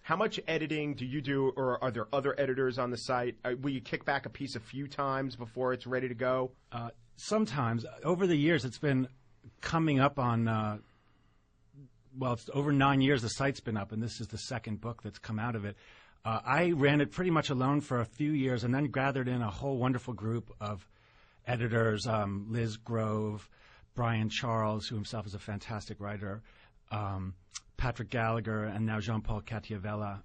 How much editing do you do, or are there other editors on the site? Will you kick back a piece a few times before it's ready to go? Sometimes. Over the years, it's been coming up on, it's over 9 years the site's been up, and this is the second book that's come out of it. I ran it pretty much alone for a few years and then gathered in a whole wonderful group of editors, Liz Grove, Brian Charles, who himself is a fantastic writer, Patrick Gallagher, and now Jean-Paul Cataviella,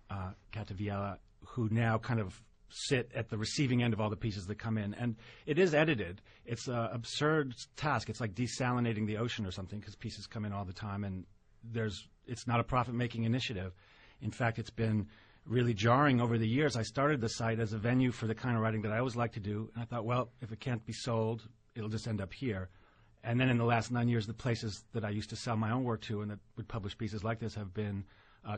who now kind of sit at the receiving end of all the pieces that come in. And it is edited. It's an absurd task. It's like desalinating the ocean or something, because pieces come in all the time, and it's not a profit-making initiative. In fact, it's been really jarring over the years. I started the site as a venue for the kind of writing that I always like to do, and I thought, well, if it can't be sold, it'll just end up here. And then in the last 9 years, the places that I used to sell my own work to and that would publish pieces like this have been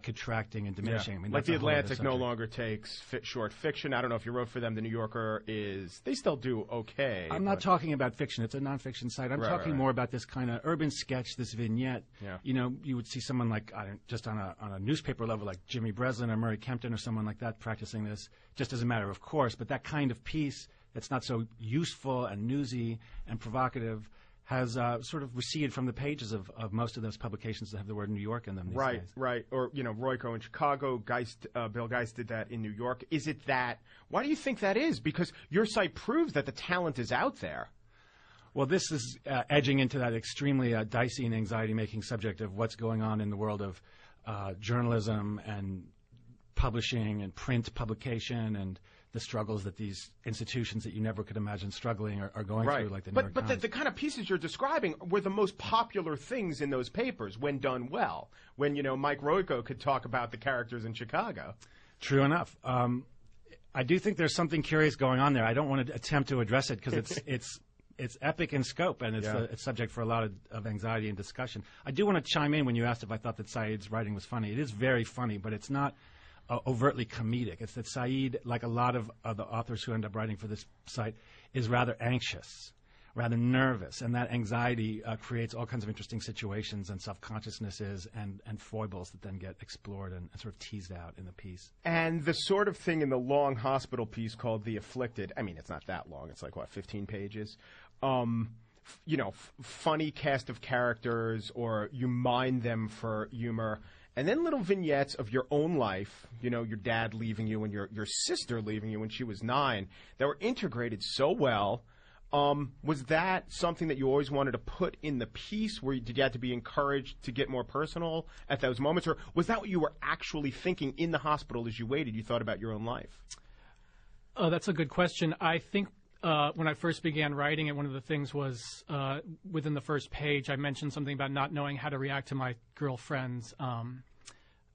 contracting and diminishing. Yeah. I mean, like The Atlantic no longer takes short fiction. I don't know if you wrote for them. The New Yorker they still do okay. I'm not talking about fiction. It's a nonfiction site. I'm talking more about this kind of urban sketch, this vignette. Yeah. You know, you would see someone like, just on a newspaper level, like Jimmy Breslin or Murray Kempton or someone like that practicing this, just as a matter of course. But that kind of piece that's not so useful and newsy and provocative has sort of receded from the pages of most of those publications that have the word New York in them these days. Right. Or, Royko in Chicago, Bill Geist did that in New York. Is it that? Why do you think that is? Because your site proves that the talent is out there. Well, this is edging into that extremely dicey and anxiety-making subject of what's going on in the world of journalism and publishing and print publication and the struggles that these institutions that you never could imagine struggling are going through, like the New York Times. But the kind of pieces you're describing were the most popular things in those papers when done well. When, Mike Royko could talk about the characters in Chicago. True enough. I do think there's something curious going on there. I don't want to attempt to address it because it's epic in scope, and it's subject for a lot of anxiety and discussion. I do want to chime in when you asked if I thought that Said's writing was funny. It is very funny, but it's not overtly comedic. It's that Said, like a lot of the authors who end up writing for this site, is rather anxious, rather nervous, and that anxiety creates all kinds of interesting situations and self-consciousnesses and foibles that then get explored and sort of teased out in the piece. And the sort of thing in the long hospital piece called The Afflicted, I mean, it's not that long. It's like, 15 pages? Funny cast of characters, or you mine them for humor. And then little vignettes of your own life, your dad leaving you and your sister leaving you when she was 9, that were integrated so well. Was that something that you always wanted to put in the piece? Did you have to be encouraged to get more personal at those moments? Or was that what you were actually thinking in the hospital as you waited? You thought about your own life? That's a good question. I think when I first began writing it, one of the things was within the first page, I mentioned something about not knowing how to react to my girlfriend's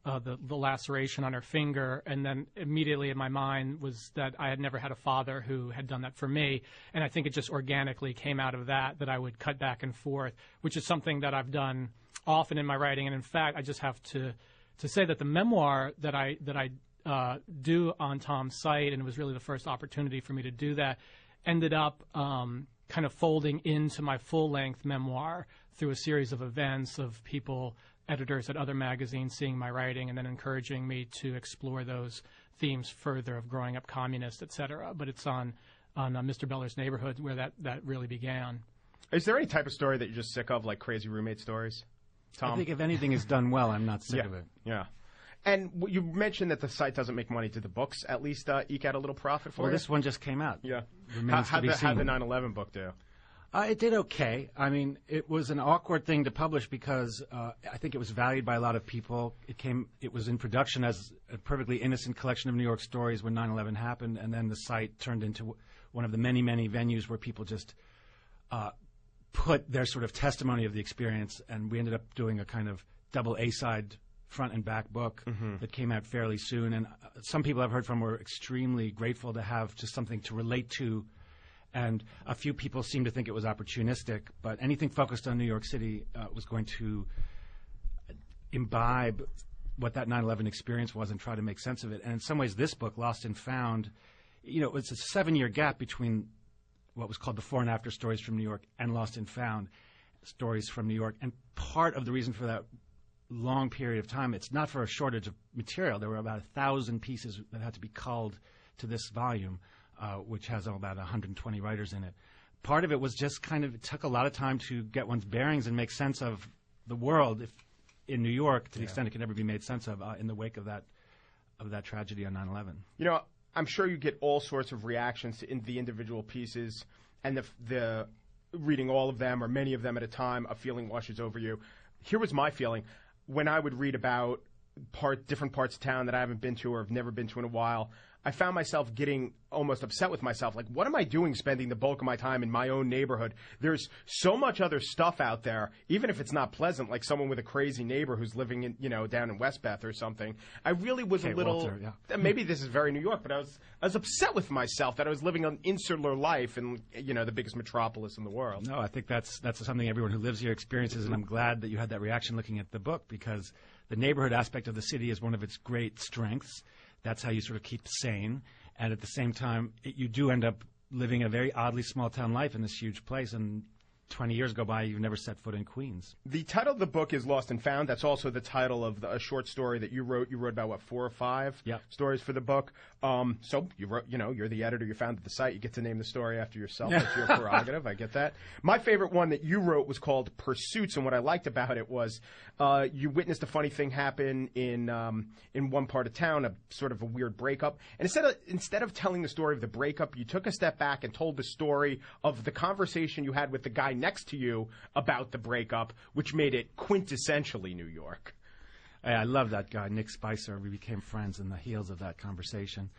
the laceration on her finger, and then immediately in my mind was that I had never had a father who had done that for me, and I think it just organically came out of that I would cut back and forth, which is something that I've done often in my writing. And in fact, I just have to say that the memoir that I do on Tom's site, and it was really the first opportunity for me to do that, ended up kind of folding into my full-length memoir through a series of events of people, editors at other magazines, seeing my writing and then encouraging me to explore those themes further of growing up communist, et cetera. But it's on Mrbeller's Neighborhood where that really began. Is there any type of story that you're just sick of, like crazy roommate stories, Tom? I think if anything is done well, I'm not sick of it. Yeah. And you mentioned that the site doesn't make money. Do the books at least eke out a little profit for you? Well, this one just came out. Yeah. How'd the 9/11 book do? It did okay. I mean, it was an awkward thing to publish because I think it was valued by a lot of people. It was in production as a perfectly innocent collection of New York stories when 9/11 happened, and then the site turned into one of the many, many venues where people just put their sort of testimony of the experience, and we ended up doing a kind of double A-side front and back book that came out fairly soon. And some people I've heard from were extremely grateful to have just something to relate to. And a few people seemed to think it was opportunistic, but anything focused on New York City was going to imbibe what that 9/11 experience was and try to make sense of it. And in some ways, this book, Lost and Found, it's a 7-year gap between what was called Before and After Stories from New York and Lost and Found Stories from New York. And part of the reason for that long period of time. It's not for a shortage of material. There were about 1,000 pieces that had to be culled to this volume, which has about 120 writers in it. Part of it was just it took a lot of time to get one's bearings and make sense of the world in New York to the extent it could ever be made sense of in the wake of that tragedy on 9/11. You know, I'm sure you get all sorts of reactions to the individual pieces, and the reading all of them or many of them at a time, a feeling washes over you. Here was my feeling when I would read about different parts of town that I haven't been to or have never been to in a while. I found myself getting almost upset with myself. Like, what am I doing spending the bulk of my time in my own neighborhood? There's so much other stuff out there, even if it's not pleasant, like someone with a crazy neighbor who's living in, down in Westbeth or something. I really was a little, Walter, yeah. Maybe this is very New York, but I was upset with myself that I was living an insular life in, the biggest metropolis in the world. No, I think that's something everyone who lives here experiences, and I'm glad that you had that reaction looking at the book, because the neighborhood aspect of the city is one of its great strengths. That's how you sort of keep sane. And at the same time, you do end up living a very oddly small-town life in this huge place. And 20 years go by, you've never set foot in Queens. The title of the book is Lost and Found. That's also the title of a short story that you wrote. You wrote about, 4 or 5 stories for the book. So you wrote, you're the editor. You founded the site. You get to name the story after yourself. That's your prerogative. I get that. My favorite one that you wrote was called Pursuits. And what I liked about it was you witnessed a funny thing happen in one part of town, a sort of a weird breakup. And instead of telling the story of the breakup, you took a step back and told the story of the conversation you had with the guy next to you about the breakup, which made it quintessentially New York. I love that guy, Nick Spicer. We became friends in the heels of that conversation.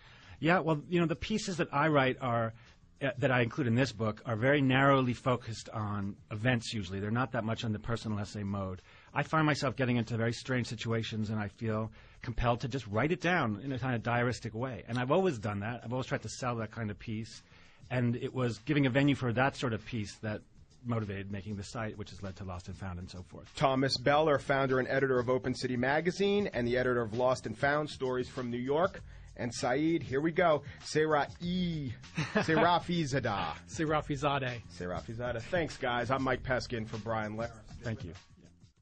Yeah, well, the pieces that I write that I include in this book are very narrowly focused on events usually. They're not that much on the personal essay mode. I find myself getting into very strange situations, and I feel compelled to just write it down in a kind of diaristic way. And I've always done that. I've always tried to sell that kind of piece. And it was giving a venue for that sort of piece that motivated making the site, which has led to Lost and Found and so forth. Thomas Beller, founder and editor of Open City Magazine and the editor of Lost and Found, Stories from New York. And Saeed, here we go. Sayrafirzadeh. Sayrafirzadeh. Sayrafirzadeh. Thanks, guys. I'm Mike Pesca for Brian Lehrer. Thank you.